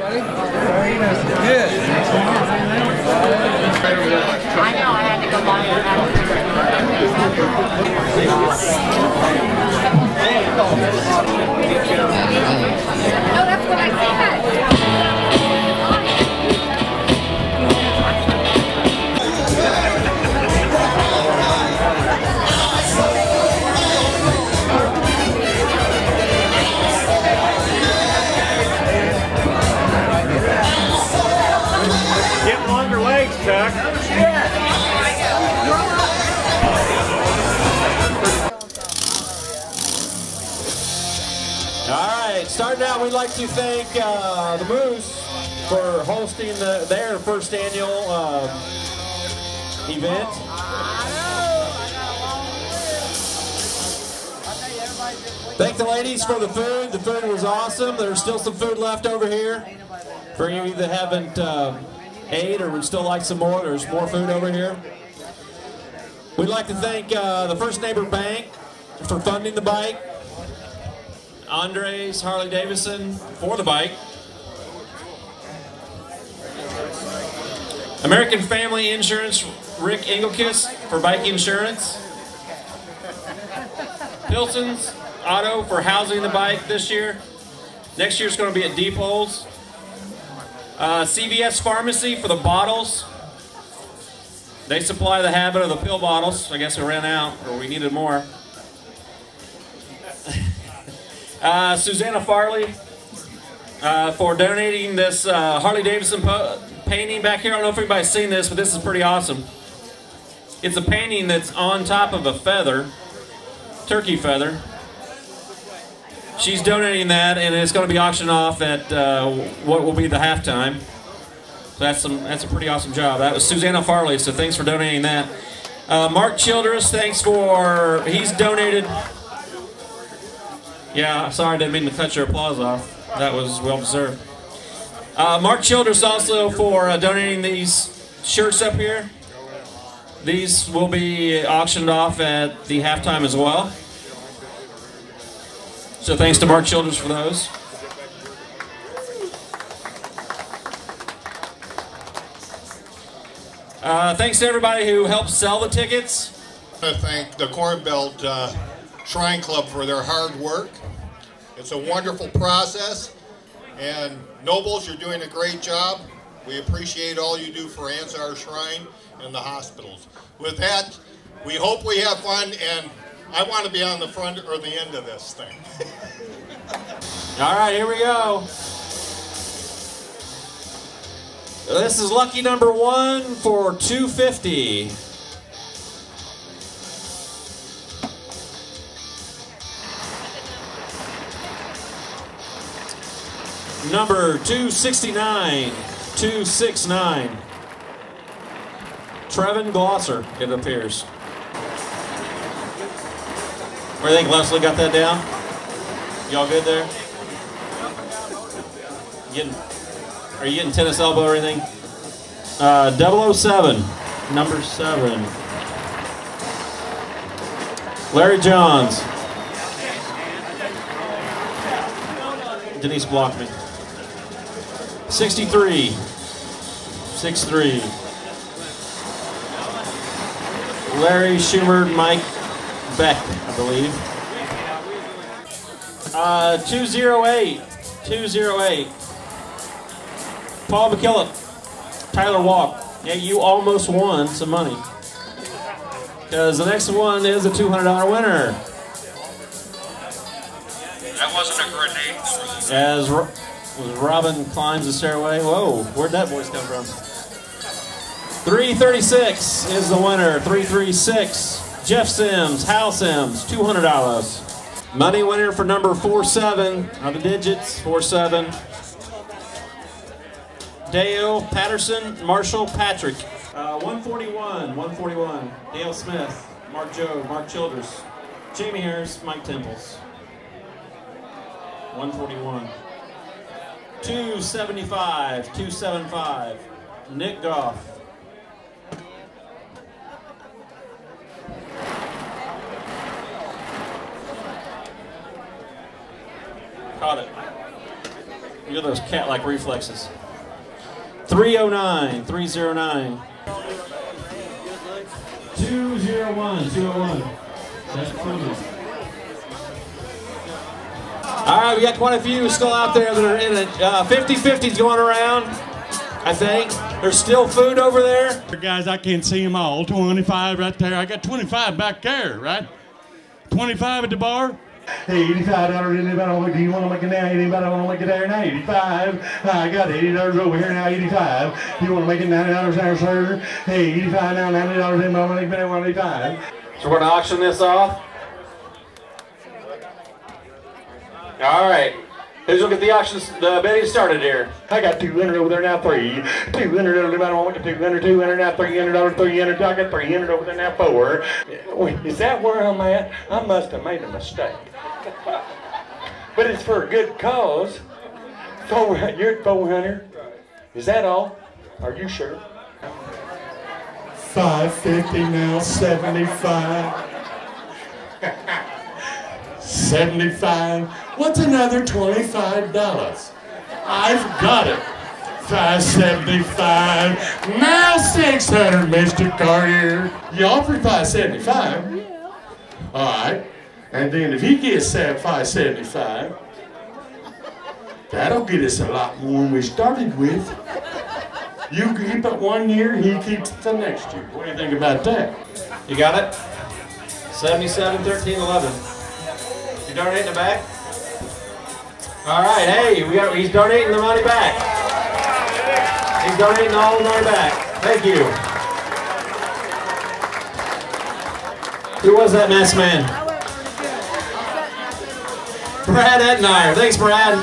buddy. Very nice. Good. I know, I had to go buy it. No, that's what I said. Get longer legs, Chuck. All right, starting out, we'd like to thank the Moose for hosting their first annual event. Thank the ladies for the food. The food was awesome. There's still some food left over here. For any of you that haven't ate or would still like some more, there's more food over here. We'd like to thank the First Neighbor Bank for funding the bike. Andres Harley Davidson for the bike. American Family Insurance, Rick Engelkiss for bike insurance. Pilson's Auto for housing the bike this year. Next year's going to be at Depots. CVS Pharmacy for the bottles. They supply the habit of the pill bottles. I guess we ran out, or we needed more. Susanna Farley for donating this Harley Davidson painting back here. I don't know if anybody's seen this, but this is pretty awesome. It's a painting that's on top of a feather, turkey feather. She's donating that, and it's going to be auctioned off at what will be the halftime. So that's a pretty awesome job. That was Susanna Farley, so thanks for donating that. Mark Childress, he's donated. Yeah, sorry, I didn't mean to cut your applause off. That was well deserved. Mark Childress also for donating these shirts up here. These will be auctioned off at the halftime as well. So thanks to Mark Childress for those. Thanks to everybody who helped sell the tickets. I want to thank the Corn Belt Shrine Club for their hard work. It's a wonderful process, and Nobles, you're doing a great job. We appreciate all you do for Ansar Shrine and the hospitals. With that, we hope we have fun, and I want to be on the front or the end of this thing. All right, here we go. This is lucky number 1 for $250. Number 269, 269. Trevin Glosser, it appears. Where do you think Leslie got that down? Y'all good there? Are you getting tennis elbow or anything? 007, number 7. Larry Johns. Denise blocked me. 63. 6'3". Larry Schumer, Mike Beck, I believe. 208. 208. Paul McKillop. Tyler Walk. Yeah, you almost won some money. Because the next one is a $200 winner. That wasn't a grenade. As Robin climbs the stairway. Whoa, where'd that voice come from? 336 is the winner. 336. Jeff Sims, Hal Sims, $200. Money winner for number 47 are the digits. 47. Dale Patterson, Marshall Patrick. 141. 141. Dale Smith, Mark Joe, Mark Childress, Jamie Harris, Mike Temples. 141. 275. 275. Nick Goff. Caught it. Look at those cat-like reflexes. 309, 309. 201, 201. That's coming. All right, we got quite a few still out there that are in it. 50-50s going around, I think. There's still food over there. Guys, I can't see them all. 25 right there. I got 25 back there, right? 25 at the bar. Hey, $85. Anybody, do you want to make it now? Anybody want to make it there now? 85. I got $80 over here now. 85. You want to make it $90 now, sir? Hey, 85 now. $90. Anybody want to make it 185? So we're gonna auction this off. All right. Who's gonna get the auction, the bidding started here? I got 200 over there now. 3. 200. Anybody want to make it 200? 200 now. $300. 300. I got 300 over there now. 4. Wait, is that where I'm at? I must have made a mistake. But it's for a good cause. You're at 400. Is that all? Are you sure? 550 now. 75. 75. What's another $25? I've got it. 575. Now 600, Mr. Cartier. You offered 575. All right. And then if he gets 575, that'll get us a lot more than we started with. You keep it 1 year, he keeps it the next year. What do you think about that? You got it? 77, 13, 11. You donating it back? All right, hey, he's donating the money back. He's donating all the money back. Thank you. Who was that masked man? Brad Etnier. Thanks, Brad.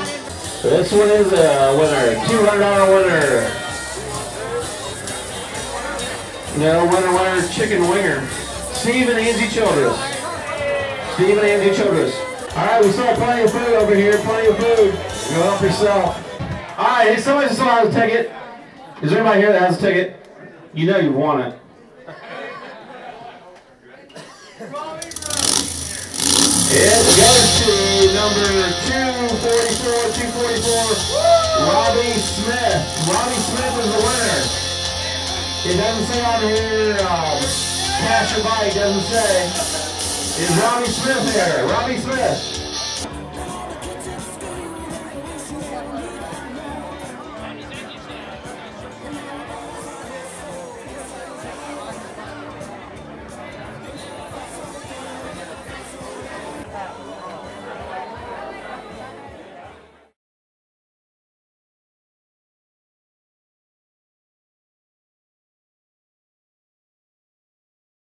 This one is a winner. $200 winner. No, winner, chicken winger. Steve and Angie Childress. Steve and Angie Childress. All right, we saw plenty of food over here. Plenty of food. Go help yourself. All right, hey, somebody still has a ticket. Is there anybody here that has a ticket? You know you want it. It goes to number 244, Robbie Smith. Robbie Smith is the winner. It doesn't say on here, cash or bike, doesn't say. Is Robbie Smith there? Robbie Smith.